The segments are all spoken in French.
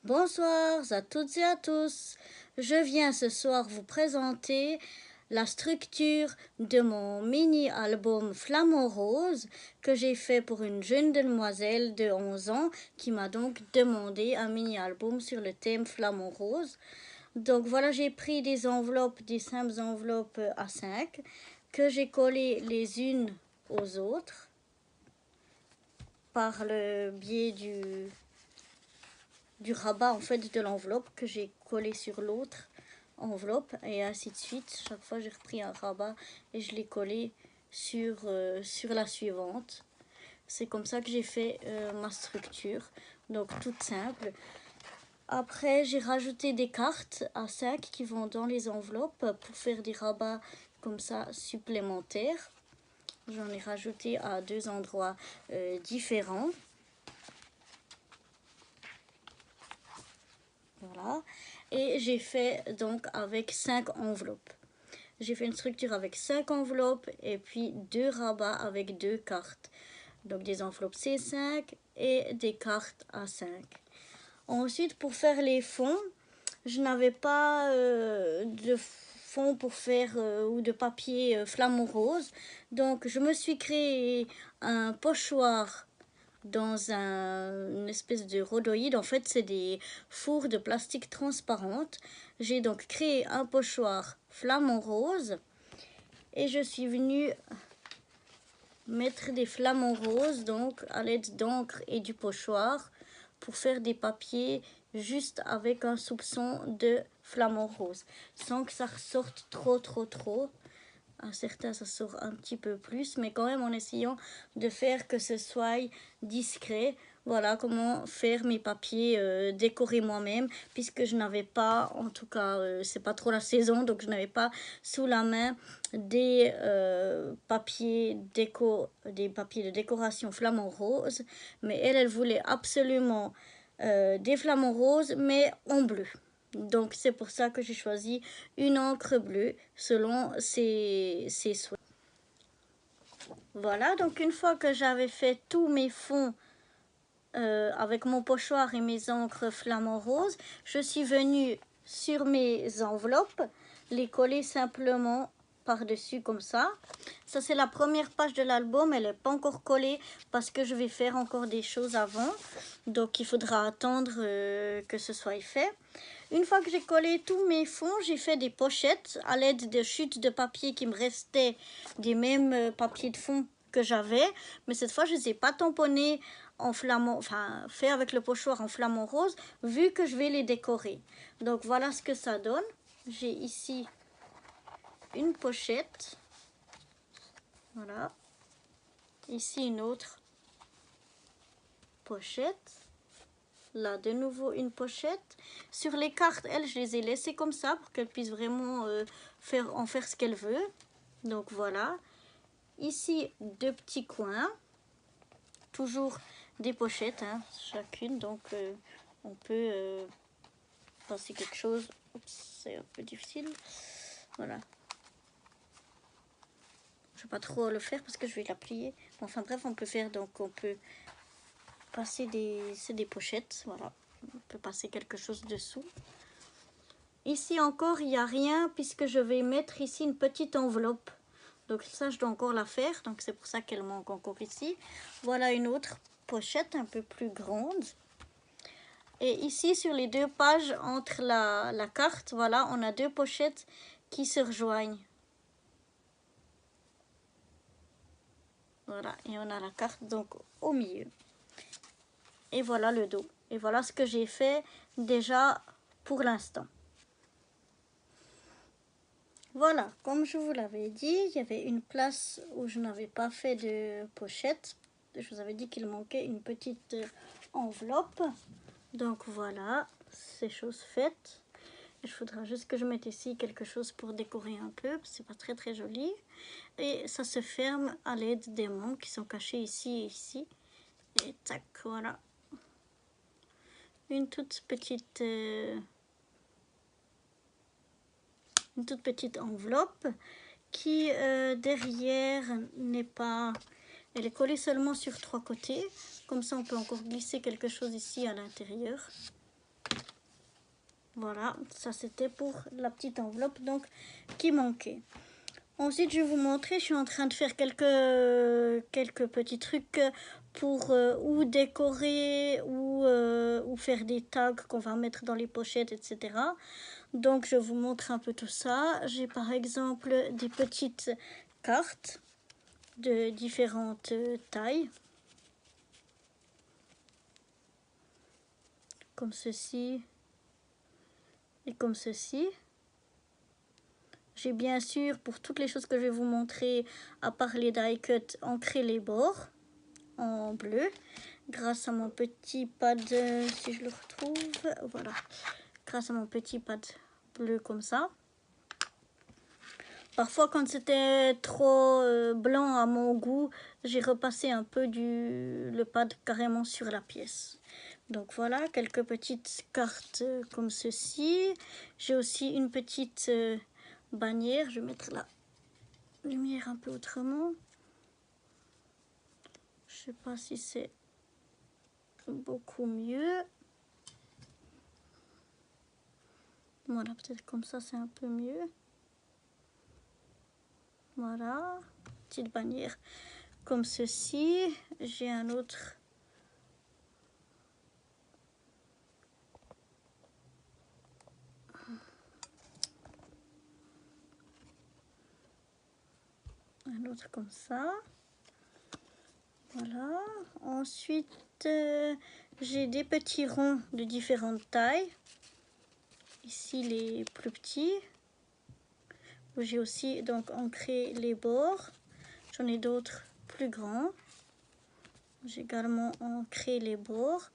Bonsoir à toutes et à tous. Je viens ce soir vous présenter la structure de mon mini-album Flamant Rose que j'ai fait pour une jeune demoiselle de 11 ans qui m'a donc demandé un mini-album sur le thème Flamant Rose. Donc voilà, j'ai pris des enveloppes, des simples enveloppes A5 que j'ai collées les unes aux autres par le biais du rabat en fait de l'enveloppe que j'ai collé sur l'autre enveloppe et ainsi de suite. Chaque fois j'ai repris un rabat et je l'ai collé sur la suivante. C'est comme ça que j'ai fait ma structure, donc toute simple. Après j'ai rajouté des cartes A5 qui vont dans les enveloppes pour faire des rabats comme ça supplémentaires. J'en ai rajouté à deux endroits différents. Voilà. Et j'ai fait donc avec 5 enveloppes. J'ai fait une structure avec 5 enveloppes et puis 2 rabats avec 2 cartes. Donc des enveloppes C5 et des cartes A5. Ensuite, pour faire les fonds, je n'avais pas de fond pour faire ou de papier flamant rose. Donc je me suis créé un pochoir dans une espèce de rhodoïde. En fait, c'est des fours de plastique transparente. J'ai donc créé un pochoir flamant rose et je suis venue mettre des flamants roses donc à l'aide d'encre et du pochoir pour faire des papiers juste avec un soupçon de flamant rose sans que ça ressorte trop. À certains ça sort un petit peu plus, mais quand même en essayant de faire que ce soit discret. Voilà comment faire mes papiers décorés moi-même, puisque je n'avais pas, en tout cas c'est pas trop la saison, donc je n'avais pas sous la main des papiers de décoration flamant rose, mais elle voulait absolument des flamants roses mais en bleu. Donc c'est pour ça que j'ai choisi une encre bleue selon ses souhaits. Voilà, donc une fois que j'avais fait tous mes fonds avec mon pochoir et mes encres flamant rose, je suis venue sur mes enveloppes, les coller simplement par-dessus comme ça. Ça c'est la première page de l'album, elle n'est pas encore collée parce que je vais faire encore des choses avant. Donc il faudra attendre que ce soit fait. Une fois que j'ai collé tous mes fonds, j'ai fait des pochettes à l'aide de chutes de papier qui me restaient des mêmes papiers de fond que j'avais. Mais cette fois, je ne les ai pas tamponnés en flamant, enfin fait avec le pochoir en flamant rose, vu que je vais les décorer. Donc voilà ce que ça donne. J'ai ici une pochette. Voilà. Ici une autre pochette. Là, de nouveau une pochette. Sur les cartes, elles, je les ai laissées comme ça pour qu'elles puissent vraiment en faire ce qu'elles veulent. Donc voilà. Ici, deux petits coins. Toujours des pochettes, hein, chacune. Donc on peut passer quelque chose. Oups, c'est un peu difficile. Voilà. Je ne vais pas trop le faire parce que je vais la plier. Enfin bref, on peut faire, donc on peut passer c'est des pochettes, voilà. On peut passer quelque chose dessous. Ici encore, il n'y a rien puisque je vais mettre ici une petite enveloppe. Donc ça, je dois encore la faire. Donc c'est pour ça qu'elle manque encore ici. Voilà une autre pochette un peu plus grande. Et ici, sur les deux pages, entre la carte, voilà, on a deux pochettes qui se rejoignent. Voilà, et on a la carte donc au milieu. Et voilà le dos. Et voilà ce que j'ai fait déjà pour l'instant. Voilà, comme je vous l'avais dit, il y avait une place où je n'avais pas fait de pochette. Je vous avais dit qu'il manquait une petite enveloppe. Donc voilà, c'est chose faite. Il faudra juste que je mette ici quelque chose pour décorer un peu, parce que c'est pas très joli. Et ça se ferme à l'aide des mains qui sont cachées ici et ici. Et tac, voilà. Une toute petite enveloppe qui derrière n'est pas... Elle est collée seulement sur 3 côtés. Comme ça, on peut encore glisser quelque chose ici à l'intérieur. Voilà, ça c'était pour la petite enveloppe donc qui manquait. Ensuite, je vais vous montrer, je suis en train de faire quelques petits trucs pour ou décorer ou faire des tags qu'on va mettre dans les pochettes, etc. Donc, je vous montre un peu tout ça. J'ai par exemple des petites cartes de différentes tailles, comme ceci et comme ceci. J'ai bien sûr, pour toutes les choses que je vais vous montrer, à part les die cut, ancré les bords en bleu grâce à mon petit pad, si je le retrouve, voilà, grâce à mon petit pad bleu comme ça. Parfois quand c'était trop blanc à mon goût, j'ai repassé un peu le pad carrément sur la pièce. Donc voilà, quelques petites cartes comme ceci. J'ai aussi une petite bannière, je vais mettre la lumière un peu autrement. Je sais pas si c'est beaucoup mieux. Voilà, peut-être comme ça c'est un peu mieux. Voilà, petite bannière comme ceci. J'ai un autre. Un autre comme ça. Voilà. Ensuite, j'ai des petits ronds de différentes tailles. Ici, les plus petits. J'ai aussi donc ancré les bords. J'en ai d'autres plus grands. J'ai également ancré les bords.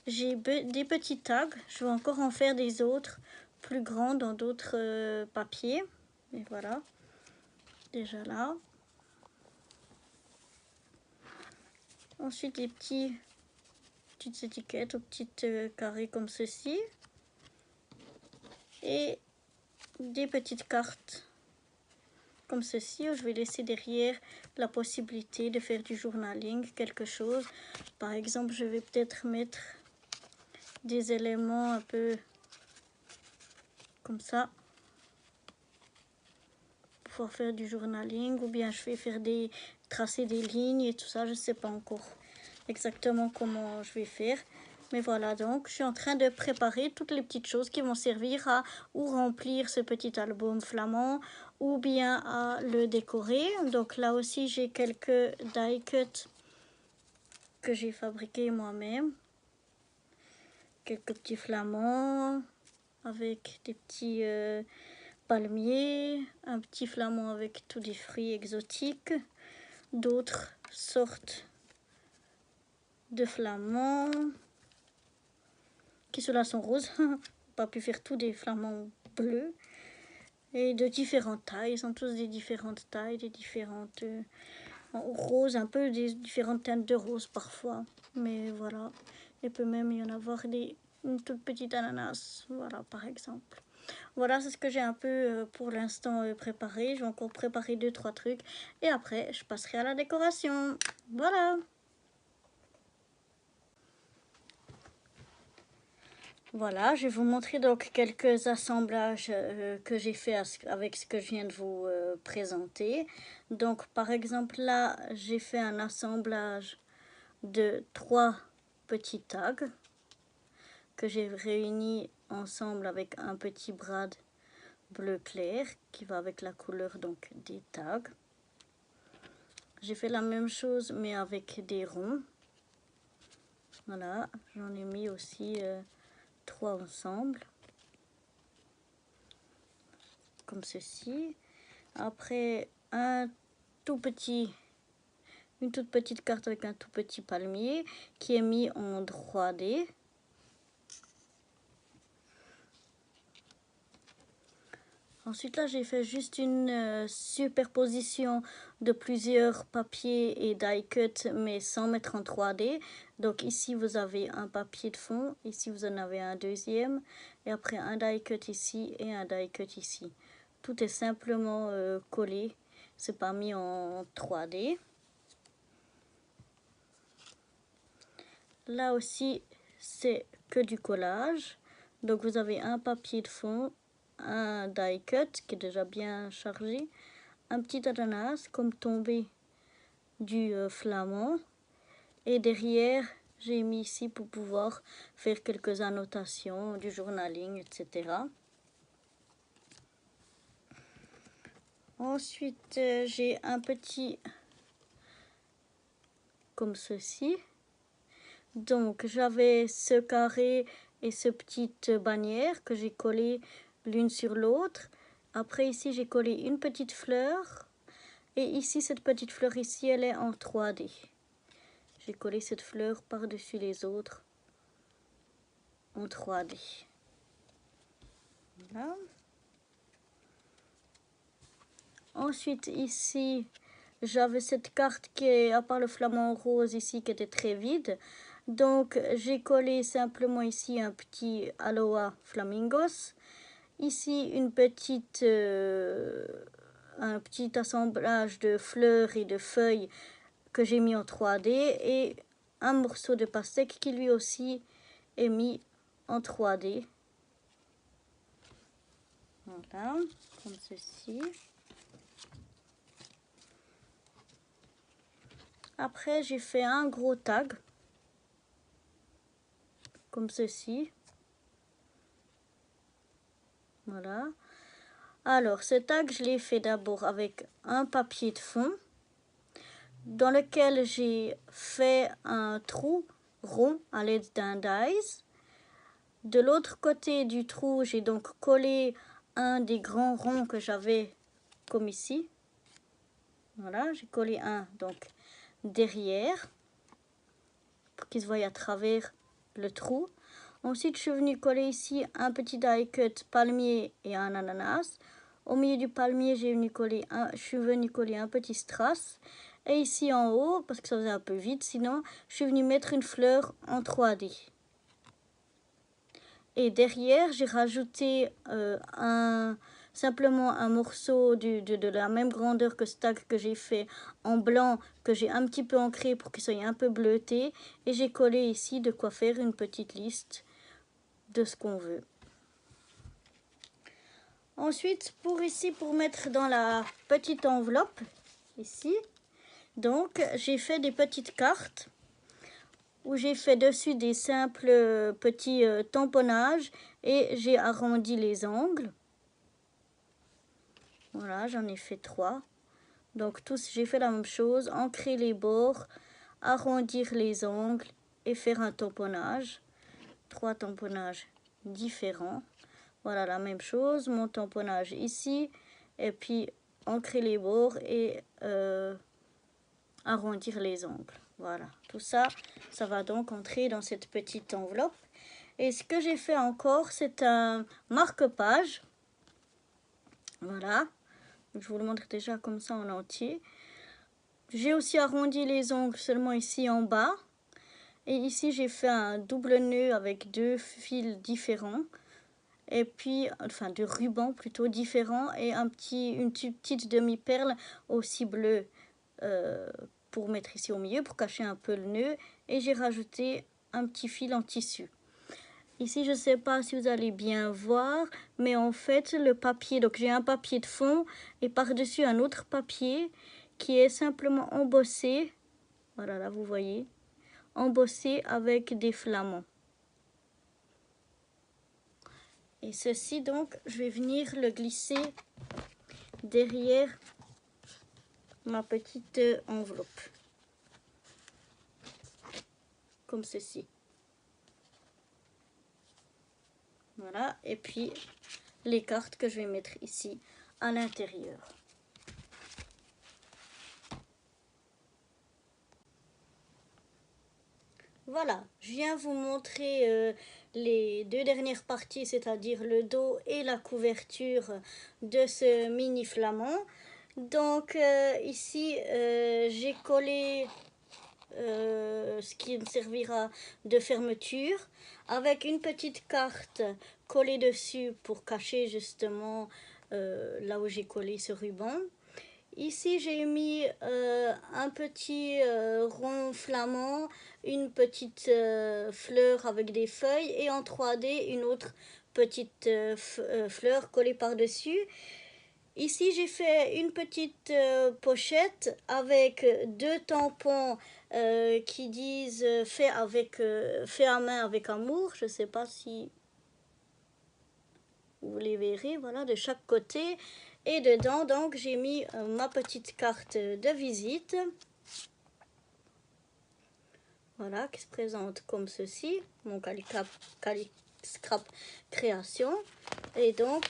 J'ai des petits tags. Je vais encore en faire des autres plus grands dans d'autres papiers. Et voilà. Déjà là. Ensuite, les petites étiquettes aux petites carrés comme ceci. Et des petites cartes comme ceci où je vais laisser derrière la possibilité de faire du journaling, quelque chose. Par exemple, je vais peut-être mettre des éléments un peu comme ça. Pour pouvoir faire du journaling, ou bien je vais faire tracer des lignes et tout ça, je ne sais pas encore exactement comment je vais faire. Mais voilà, donc je suis en train de préparer toutes les petites choses qui vont servir à ou remplir ce petit album flamand ou bien à le décorer. Donc là aussi j'ai quelques die cut que j'ai fabriqué moi-même. Quelques petits flamands avec des petits palmiers, un petit flamand avec tous des fruits exotiques, d'autres sortes de flamands qui ceux-là sont roses. Pas pu faire tous des flamands bleus et de différentes tailles. Ils sont tous des différentes tailles, des différentes roses, un peu des différentes teintes de rose parfois. Mais voilà, il peut même y en avoir une toute petite ananas, voilà par exemple. Voilà, c'est ce que j'ai un peu pour l'instant préparé. Je vais encore préparer 2-3 trucs et après je passerai à la décoration. Voilà. Voilà, je vais vous montrer donc quelques assemblages que j'ai fait avec ce que je viens de vous présenter. Donc par exemple là, j'ai fait un assemblage de 3 petits tags que j'ai réunis ensemble avec un petit brad bleu clair qui va avec la couleur donc des tags. J'ai fait la même chose mais avec des ronds. Voilà, j'en ai mis aussi 3 ensemble. Comme ceci. Après, une toute petite carte avec un tout petit palmier qui est mis en 3D. Ensuite là j'ai fait juste une superposition de plusieurs papiers et die cut mais sans mettre en 3D. Donc ici vous avez un papier de fond, ici vous en avez un deuxième et après un die cut ici et un die cut ici. Tout est simplement collé, c'est pas mis en 3D. Là aussi c'est que du collage. Donc vous avez un papier de fond, un die cut qui est déjà bien chargé, un petit ananas comme tombé du flamand, et derrière j'ai mis ici pour pouvoir faire quelques annotations, du journaling, etc. Ensuite j'ai un petit comme ceci. Donc j'avais ce carré et ce petite bannière que j'ai collé l'une sur l'autre. Après ici j'ai collé une petite fleur. Et ici cette petite fleur ici elle est en 3D. J'ai collé cette fleur par-dessus les autres en 3D. Voilà. Ensuite ici j'avais cette carte qui est, à part le flamant rose ici, qui était très vide. Donc j'ai collé simplement ici un petit Aloha Flamingos. Ici une petite, un petit assemblage de fleurs et de feuilles que j'ai mis en 3D. Et un morceau de pastèque qui lui aussi est mis en 3D. Voilà, comme ceci. Après j'ai fait un gros tag. Comme ceci. Voilà. Alors, ce tag, je l'ai fait d'abord avec un papier de fond dans lequel j'ai fait un trou rond à l'aide d'un dies. De l'autre côté du trou, j'ai donc collé un des grands ronds que j'avais comme ici. Voilà, j'ai collé un donc derrière pour qu'il se voie à travers le trou. Ensuite, je suis venue coller ici un petit die cut palmier et un ananas. Au milieu du palmier, je suis venue coller un petit strass. Et ici en haut, parce que ça faisait un peu vide sinon, je suis venue mettre une fleur en 3D. Et derrière, j'ai rajouté simplement un morceau de la même grandeur que ce tag que j'ai fait en blanc, que j'ai un petit peu ancré pour qu'il soit un peu bleuté. Et j'ai collé ici de quoi faire une petite liste de ce qu'on veut. Ensuite, pour mettre dans la petite enveloppe, ici, donc j'ai fait des petites cartes où j'ai fait dessus des simples petits tamponnages et j'ai arrondi les angles. Voilà, j'en ai fait 3. Donc tous, j'ai fait la même chose, ancrer les bords, arrondir les angles et faire un tamponnage. 3 tamponnages différents. Voilà la même chose, mon tamponnage ici, et puis ancrer les bords et arrondir les angles. Voilà, tout ça, ça va donc entrer dans cette petite enveloppe. Et ce que j'ai fait encore, c'est un marque-page. Voilà, je vous le montre déjà comme ça en entier. J'ai aussi arrondi les ongles seulement ici en bas. Et ici, j'ai fait un double nœud avec 2 fils différents. Et puis, enfin, de ruban plutôt différent. Et une petite demi-perle aussi bleue pour mettre ici au milieu, pour cacher un peu le nœud. Et j'ai rajouté un petit fil en tissu. Ici, je ne sais pas si vous allez bien voir, mais en fait, le papier, donc j'ai un papier de fond et par-dessus un autre papier qui est simplement embossé. Voilà, là, vous voyez, embossé avec des flamants. Et ceci, donc, je vais venir le glisser derrière ma petite enveloppe. Comme ceci. Voilà, et puis les cartes que je vais mettre ici à l'intérieur. Voilà, je viens vous montrer les 2 dernières parties, c'est-à-dire le dos et la couverture de ce mini flamand. Donc ici, j'ai collé ce qui me servira de fermeture avec une petite carte collée dessus pour cacher justement là où j'ai collé ce ruban. Ici, j'ai mis un petit rond flamand, une petite fleur avec des feuilles et en 3D, une autre petite fleur collée par-dessus. Ici, j'ai fait une petite pochette avec deux tampons qui disent fait à main avec amour. Je ne sais pas si vous les verrez, voilà, de chaque côté. Et dedans, donc, j'ai mis ma petite carte de visite. Voilà, qui se présente comme ceci. Mon Calicrap création. Et donc,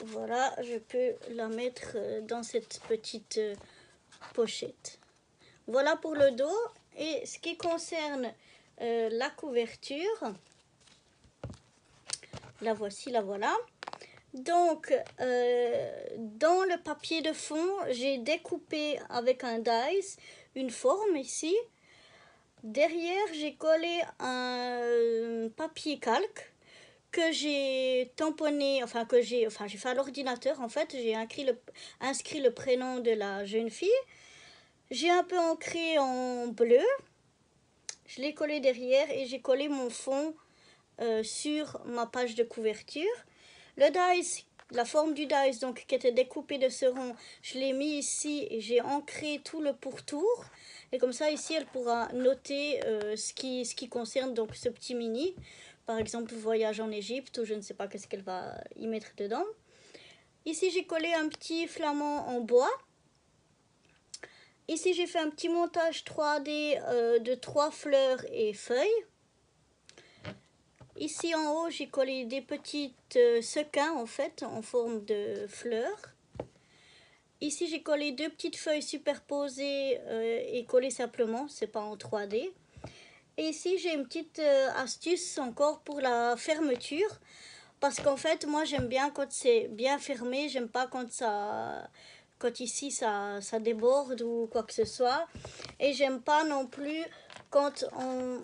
voilà, je peux la mettre dans cette petite pochette. Voilà pour le dos. Et ce qui concerne la couverture, la voici, la voilà. Donc, dans le papier de fond, j'ai découpé avec un dice une forme ici. Derrière, j'ai collé un papier calque que j'ai tamponné, j'ai fait à l'ordinateur en fait. J'ai inscrit le prénom de la jeune fille. J'ai un peu ancré en bleu. Je l'ai collé derrière et j'ai collé mon fond sur ma page de couverture. Le dice, la forme du dice donc qui était découpée de ce rond, je l'ai mis ici et j'ai ancré tout le pourtour. Et comme ça ici elle pourra noter ce qui concerne donc ce petit mini. Par exemple voyage en Égypte ou je ne sais pas qu'est-ce qu'elle va y mettre dedans. Ici j'ai collé un petit flamand en bois. Ici j'ai fait un petit montage 3D de 3 fleurs et feuilles. Ici en haut, j'ai collé des petites sequins en fait, en forme de fleurs. Ici, j'ai collé 2 petites feuilles superposées et collées simplement, c'est pas en 3D. Et ici, j'ai une petite astuce encore pour la fermeture. Parce qu'en fait, moi, j'aime bien quand c'est bien fermé. J'aime pas quand ici, ça déborde ou quoi que ce soit. Et j'aime pas non plus quand on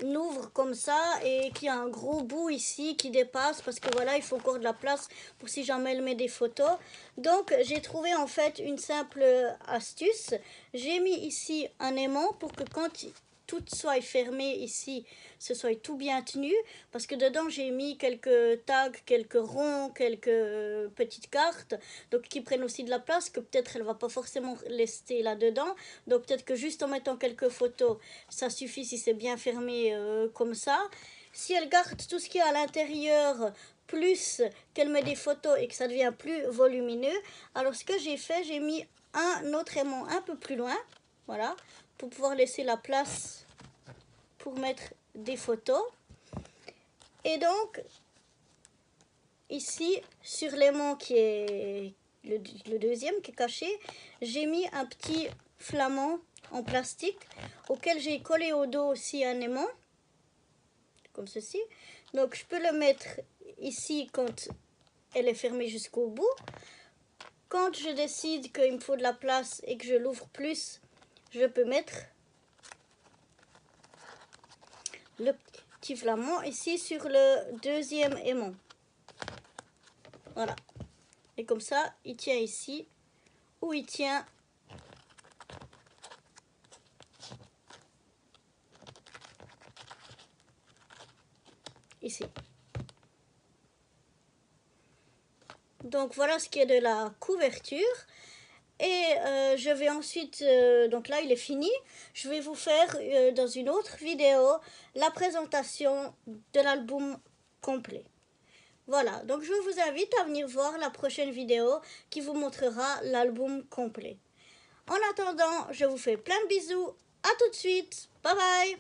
ouvre comme ça et qu'il y a un gros bout ici qui dépasse parce que voilà, il faut encore de la place pour si jamais elle met des photos. Donc j'ai trouvé en fait une simple astuce. J'ai mis ici un aimant pour que quand tout soit fermé ici, ce soit tout bien tenu, parce que dedans j'ai mis quelques tags, quelques ronds, quelques petites cartes, donc qui prennent aussi de la place, que peut-être elle va pas forcément rester là-dedans, donc peut-être que juste en mettant quelques photos, ça suffit si c'est bien fermé comme ça. Si elle garde tout ce qu'il y a à l'intérieur, plus qu'elle met des photos et que ça devient plus volumineux, alors ce que j'ai fait, j'ai mis un autre aimant un peu plus loin, voilà, pour pouvoir laisser la place pour mettre des photos. Et donc ici sur l'aimant qui est le deuxième qui est caché, j'ai mis un petit flamand en plastique auquel j'ai collé au dos aussi un aimant comme ceci. Donc je peux le mettre ici quand elle est fermée jusqu'au bout. Quand je décide qu'il me faut de la place et que je l'ouvre plus, je peux mettre le petit flamand ici sur le deuxième aimant. Voilà. Et comme ça, il tient ici ou il tient ici. Donc voilà ce qui est de la couverture. Et je vais ensuite, donc là il est fini, je vais vous faire dans une autre vidéo la présentation de l'album complet. Voilà, donc je vous invite à venir voir la prochaine vidéo qui vous montrera l'album complet. En attendant, je vous fais plein de bisous, à tout de suite, bye bye.